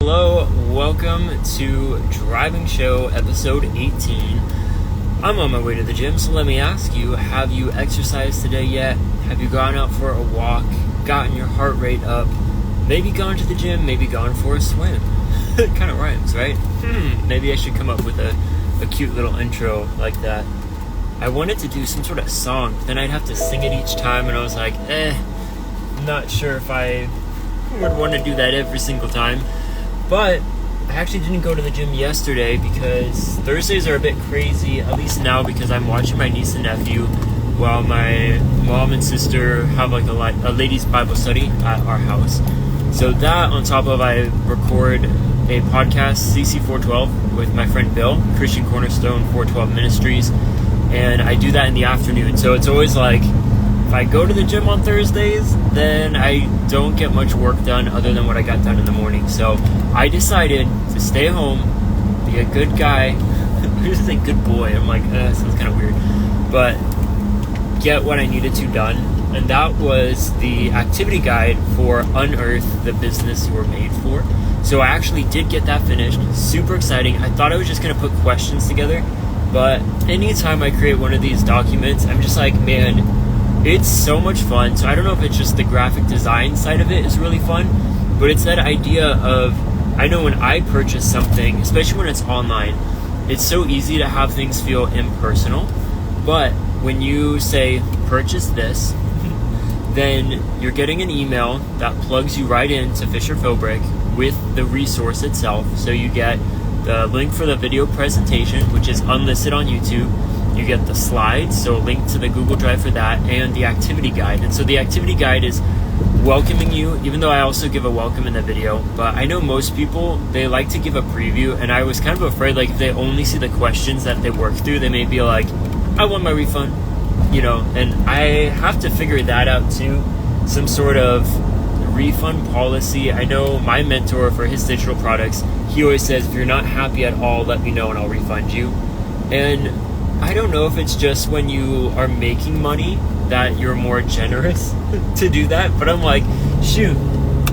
Hello, welcome to Driving Show episode 18. I'm on my way to the gym, so let me ask you, have you exercised today yet? Have you gone out for a walk, gotten your heart rate up, maybe gone to the gym, maybe gone for a swim? It kind of rhymes, right? Maybe I should come up with a cute little intro like that. I wanted to do some sort of song, but then I'd have to sing it each time, and I was like, not sure if I would want to do that every single time. But I actually didn't go to the gym yesterday because Thursdays are a bit crazy, at least now, because I'm watching my niece and nephew while my mom and sister have like a ladies' Bible study at our house. So that, on top of I record a podcast, CC 412, with my friend Bill, Christian Cornerstone 412 Ministries, and I do that in the afternoon. So it's always like, if I go to the gym on Thursdays, then I don't get much work done other than what I got done in the morning. So I decided to stay home, be a good guy. I just say good boy. I'm like, that sounds kind of weird. But get what I needed to done. And that was the activity guide for Unearth, the business you were made for. So I actually did get that finished. Super exciting. I thought I was just going to put questions together. But anytime I create one of these documents, I'm just like, man, it's so much fun. So I don't know if it's just the graphic design side of it is really fun, but it's that idea of, I know when I purchase something, especially when it's online, it's so easy to have things feel impersonal. But when you say, purchase this, then you're getting an email that plugs you right into Philbrick with the resource itself. So you get the link for the video presentation, which is unlisted on YouTube. You get the slides, so a link to the Google Drive for that, and the activity guide. And so the activity guide is welcoming you, even though I also give a welcome in the video. But I know most people, they like to give a preview, and I was kind of afraid, like, if they only see the questions that they work through, they may be like, I want my refund, and I have to figure that out too. Some sort of refund policy. I know my mentor for his digital products, he always says, if you're not happy at all, let me know and I'll refund you. And I don't know if it's just when you are making money that you're more generous to do that, but I'm like, shoot,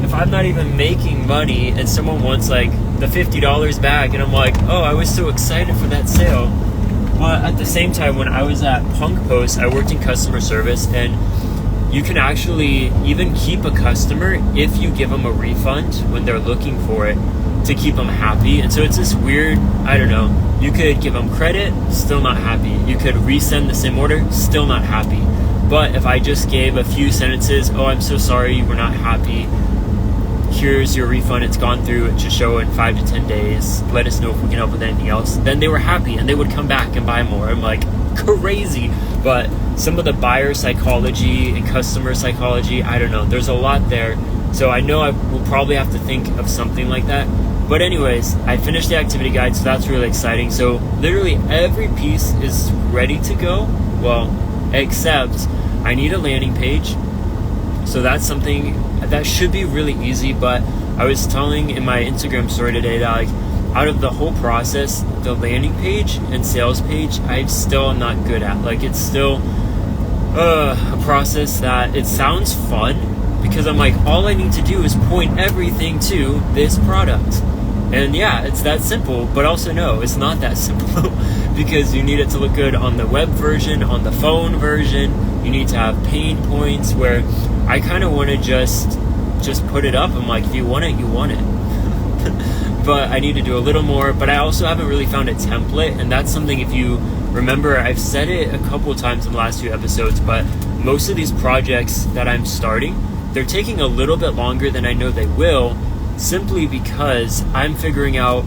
if I'm not even making money and someone wants like the $50 back, and I'm like, oh, I was so excited for that sale. But at the same time, when I was at Punk Post, I worked in customer service, and you can actually even keep a customer if you give them a refund when they're looking for it, to keep them happy. And so it's this weird, I don't know, you could give them credit, still not happy. You could resend the same order, still not happy. But if I just gave a few sentences, oh, I'm so sorry you were not happy, here's your refund, it's gone through, it should show in 5 to 10 days, let us know if we can help with anything else, then they were happy and they would come back and buy more. I'm like, crazy. But some of the buyer psychology and customer psychology, I don't know, there's a lot there. So I know I will probably have to think of something like that. But anyways, I finished the activity guide, so that's really exciting. So literally every piece is ready to go. Well, except I need a landing page. So that's something that should be really easy. But I was telling in my Instagram story today that, like, out of the whole process, the landing page and sales page, I still am not good at. Like, it's still a process that it sounds fun, because I'm like, all I need to do is point everything to this product. And yeah, it's that simple, but also no, it's not that simple because you need it to look good on the web version, on the phone version. You need to have pain points where I kind of want to just put it up. I'm like, if you want it, you want it. But I need to do a little more, but I also haven't really found a template. And that's something, if you remember, I've said it a couple of times in the last few episodes, but most of these projects that I'm starting, they're taking a little bit longer than I know they will, simply because I'm figuring out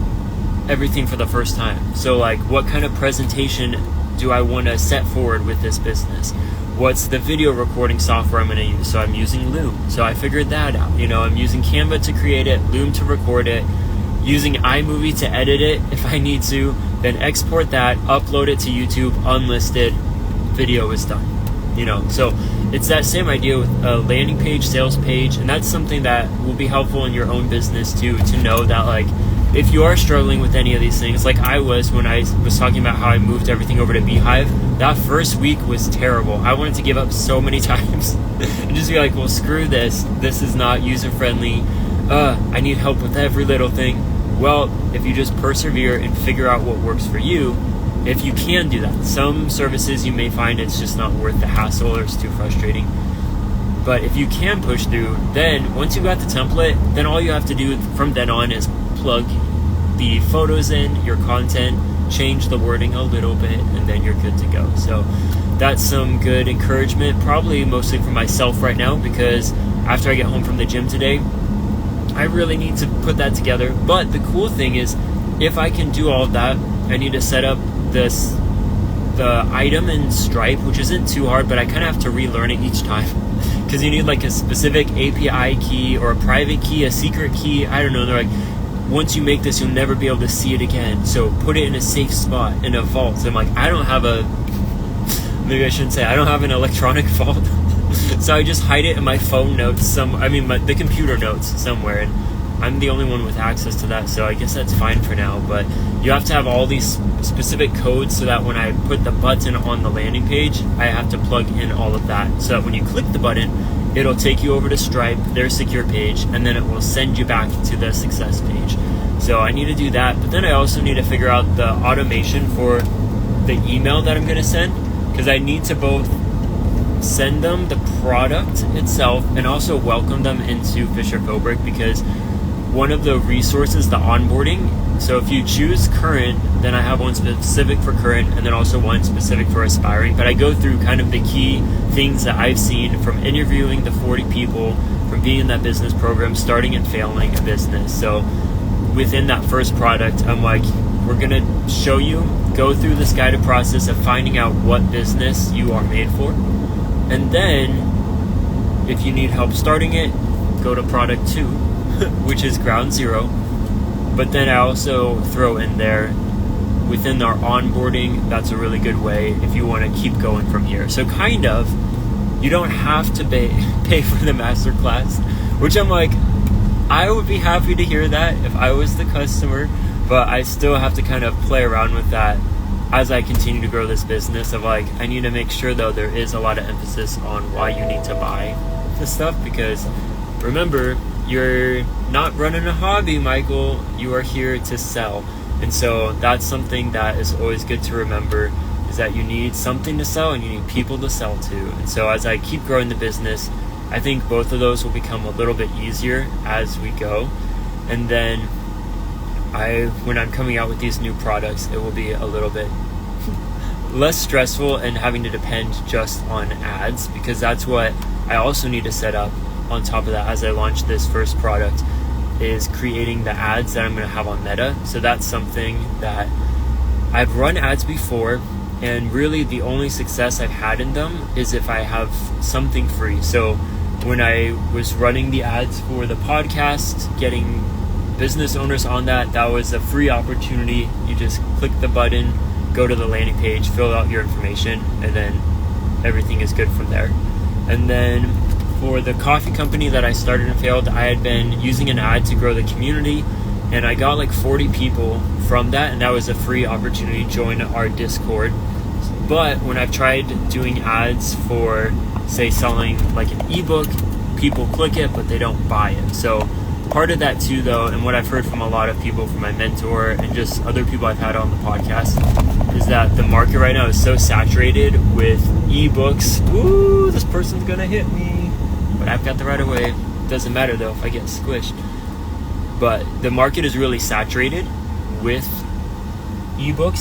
everything for the first time. So like, what kind of presentation do I want to set forward with this business? What's the video recording software I'm going to use? So I'm using Loom. So I figured that out. I'm using Canva to create it, Loom to record it, using iMovie to edit it if I need to, then export that, upload it to YouTube, unlisted, video is done. So it's that same idea with a landing page, sales page, and that's something that will be helpful in your own business too, to know that, like, if you are struggling with any of these things, like I was when I was talking about how I moved everything over to Beehive, that first week was terrible. I wanted to give up so many times and just be like, well, screw this. This is not user-friendly. I need help with every little thing. Well, if you just persevere and figure out what works for you, if you can do that. Some services you may find it's just not worth the hassle or it's too frustrating. But if you can push through, then once you got the template, then all you have to do from then on is plug the photos in, your content, change the wording a little bit, and then you're good to go. So that's some good encouragement, probably mostly for myself right now, because after I get home from the gym today, I really need to put that together. But the cool thing is, if I can do all of that, I need to set up the item in Stripe, which isn't too hard, but I kind of have to relearn it each time. Because you need like a specific API key or a private key, a secret key. I don't know. They're like, once you make this, you'll never be able to see it again. So put it in a safe spot in a vault. So I'm like, I don't have maybe I shouldn't say, I don't have an electronic vault. So I just hide it in my phone notes, the computer notes somewhere. And I'm the only one with access to that. So I guess that's fine for now. But you have to have all these specific codes so that when I put the button on the landing page, I have to plug in all of that. So that when you click the button, it'll take you over to Stripe, their secure page, and then it will send you back to the success page. So I need to do that. But then I also need to figure out the automation for the email that I'm going to send, because I need to both send them the product itself and also welcome them into Philbrick, because one of the resources, the onboarding, so if you choose current, then I have one specific for current and then also one specific for aspiring. But I go through kind of the key things that I've seen from interviewing the 40 people, from being in that business program, starting and failing a business. So within that first product, I'm like, we're going to show you, go through this guided process of finding out what business you are made for. And then if you need help starting it, go to product 2, which is ground zero. But then I also throw in there, within our onboarding, that's a really good way if you want to keep going from here. So kind of, you don't have to pay for the masterclass, which I'm like, I would be happy to hear that if I was the customer, but I still have to kind of play around with that as I continue to grow this business of like, I need to make sure though there is a lot of emphasis on why you need to buy this stuff, because remember, you're not running a hobby, Michael. You are here to sell. And so that's something that is always good to remember, is that you need something to sell and you need people to sell to. And so as I keep growing the business, I think both of those will become a little bit easier as we go. And then when I'm coming out with these new products, it will be a little bit less stressful and having to depend just on ads, because that's what I also need to set up on top of that as I launch this first product, is creating the ads that I'm going to have on Meta. So that's something that I've run ads before, and really the only success I've had in them is if I have something free. So when I was running the ads for the podcast, getting business owners on that was a free opportunity. You just click the button, go to the landing page, fill out your information, and then everything is good from there. And then for the coffee company that I started and failed, I had been using an ad to grow the community, and I got like 40 people from that, and that was a free opportunity to join our Discord. But when I've tried doing ads for, say, selling like an ebook, people click it, but they don't buy it. So part of that too, though, and what I've heard from a lot of people, from my mentor and just other people I've had on the podcast, is that the market right now is so saturated with ebooks. Ooh, this person's gonna hit me. But I've got the right of way. Doesn't matter though if I get squished. But the market is really saturated with ebooks,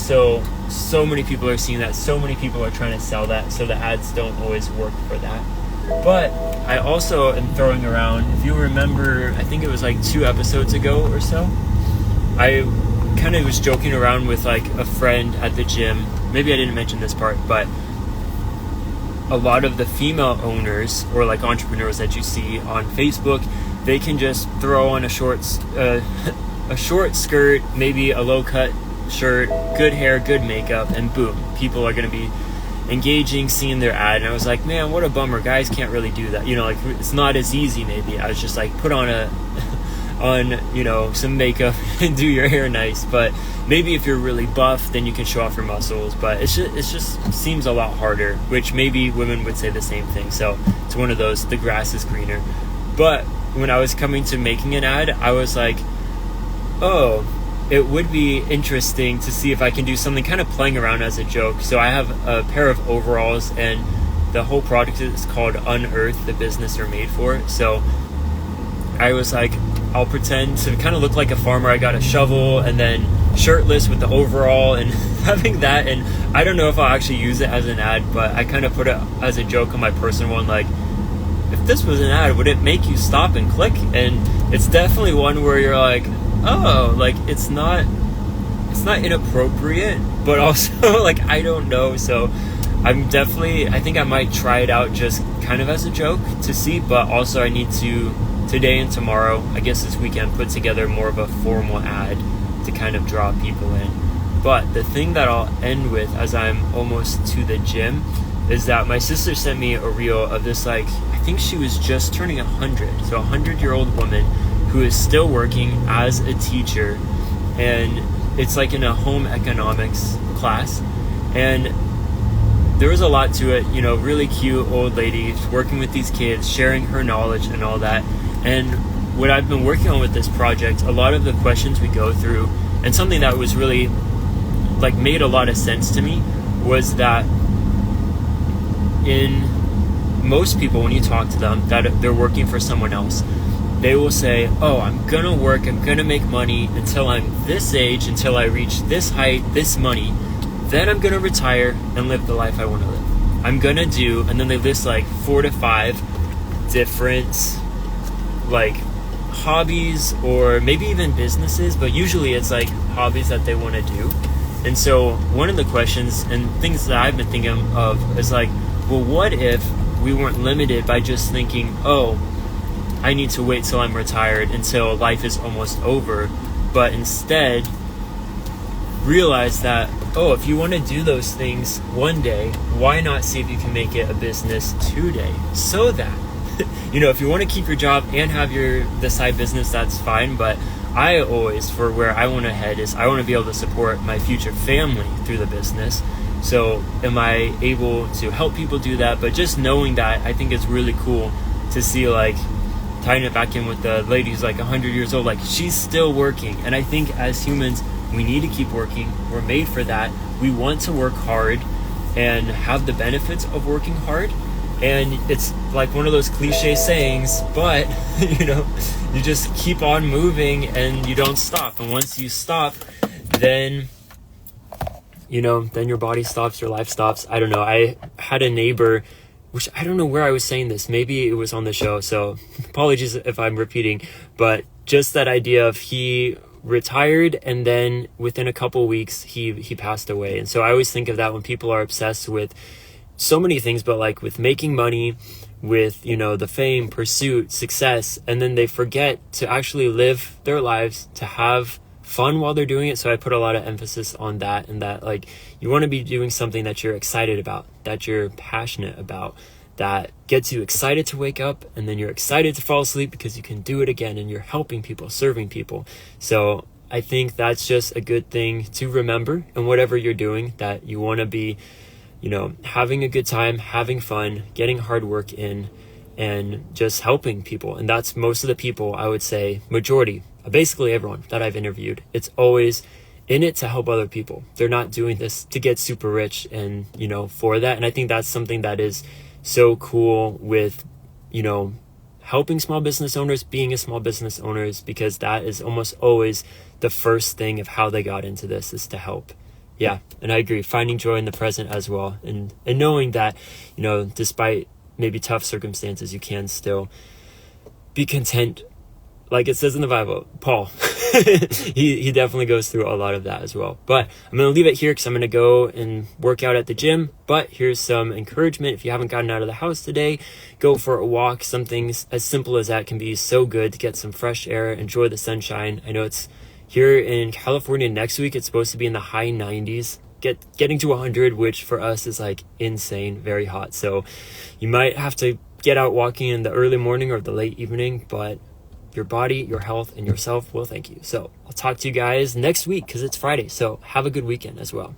so many people are seeing that, so many people are trying to sell that, so the ads don't always work for that. But I also am throwing around, if you remember, I think it was like 2 episodes ago or so, I kind of was joking around with like a friend at the gym. Maybe I didn't mention this part, but a lot of the female owners or like entrepreneurs that you see on Facebook, they can just throw on a short skirt, maybe a low cut shirt, good hair, good makeup, and boom, people are going to be engaging, seeing their ad. And I was like, man, what a bummer. Guys can't really do that. Like it's not as easy. Maybe I was just like, put on some makeup and do your hair nice. But maybe if you're really buff, then you can show off your muscles. But it just seems a lot harder, which maybe women would say the same thing. So it's one of those, the grass is greener. But when I was coming to making an ad, I was like, oh, it would be interesting to see if I can do something kind of playing around as a joke. So I have a pair of overalls, and the whole product is called Unearth, the business they're made for. So I was like, I'll pretend to kind of look like a farmer. I got a shovel, and then shirtless with the overall and having that. And I don't know if I'll actually use it as an ad, but I kind of put it as a joke on my personal one, like, if this was an ad, would it make you stop and click? And it's definitely one where you're like, oh, like it's not inappropriate, but also like I don't know. So I think I might try it out just kind of as a joke to see, but also I need to today and tomorrow, I guess this weekend, put together more of a formal ad to kind of draw people in. But the thing that I'll end with as I'm almost to the gym is that my sister sent me a reel of this, like, I think she was just turning 100, so a 100-year-old woman who is still working as a teacher, and it's like in a home economics class, and there was a lot to it, you know, really cute old lady working with these kids, sharing her knowledge and all that. And what I've been working on with this project, a lot of the questions we go through, and something that was really like made a lot of sense to me, was that in most people, when you talk to them, that they're working for someone else, they will say, oh, I'm gonna work, I'm gonna make money until I'm this age, until I reach this height, this money, then I'm gonna retire and live the life I want to live. I'm gonna do, and then they list like 4 to 5 different like hobbies, or maybe even businesses, but usually it's like hobbies that they want to do. And so one of the questions and things that I've been thinking of is like, well, what if we weren't limited by just thinking, oh, I need to wait till I'm retired, until life is almost over, but instead realize that, oh, if you want to do those things one day, why not see if you can make it a business today? So that, you know, if you want to keep your job and have the side business, that's fine. But I always, for where I want to head, is I want to be able to support my future family through the business. So am I able to help people do that? But just knowing that, I think it's really cool to see, like, tying it back in with the lady who's like 100 years old, like she's still working. And I think as humans, we need to keep working. We're made for that. We want to work hard and have the benefits of working hard. And it's like one of those cliche sayings, but you know, you just keep on moving and you don't stop. And once you stop, then you know, then your body stops, your life stops. I don't know. I had a neighbor, which I don't know where I was saying this. Maybe it was on the show, so apologies if I'm repeating, but just that idea of he retired and then within a couple weeks he passed away. And so I always think of that when people are obsessed with so many things, but like with making money, with, you know, the fame, pursuit, success, and then they forget to actually live their lives, to have fun while they're doing it. So I put a lot of emphasis on that, and that like you want to be doing something that you're excited about, that you're passionate about, that gets you excited to wake up, and then you're excited to fall asleep because you can do it again, and you're helping people, serving people. So I think that's just a good thing to remember in whatever you're doing, that you want to be, you know, having a good time, having fun, getting hard work in, and just helping people. And that's most of the people, I would say, majority, basically everyone that I've interviewed, it's always in it to help other people. They're not doing this to get super rich and, you know, for that. And I think that's something that is so cool with, you know, helping small business owners, being a small business owner, is because that is almost always the first thing of how they got into this, is to help. Yeah, and I agree, finding joy in the present as well, and knowing that, you know, despite maybe tough circumstances, you can still be content. Like it says in the Bible, Paul, he definitely goes through a lot of that as well. But I'm going to leave it here because I'm going to go and work out at the gym. But here's some encouragement. If you haven't gotten out of the house today, go for a walk. Something as simple as that can be so good to get some fresh air, enjoy the sunshine. I know it's here in California next week, it's supposed to be in the high 90s, getting to 100, which for us is like insane, very hot. So you might have to get out walking in the early morning or the late evening, but your body, your health, and yourself will thank you. So I'll talk to you guys next week because it's Friday. So have a good weekend as well.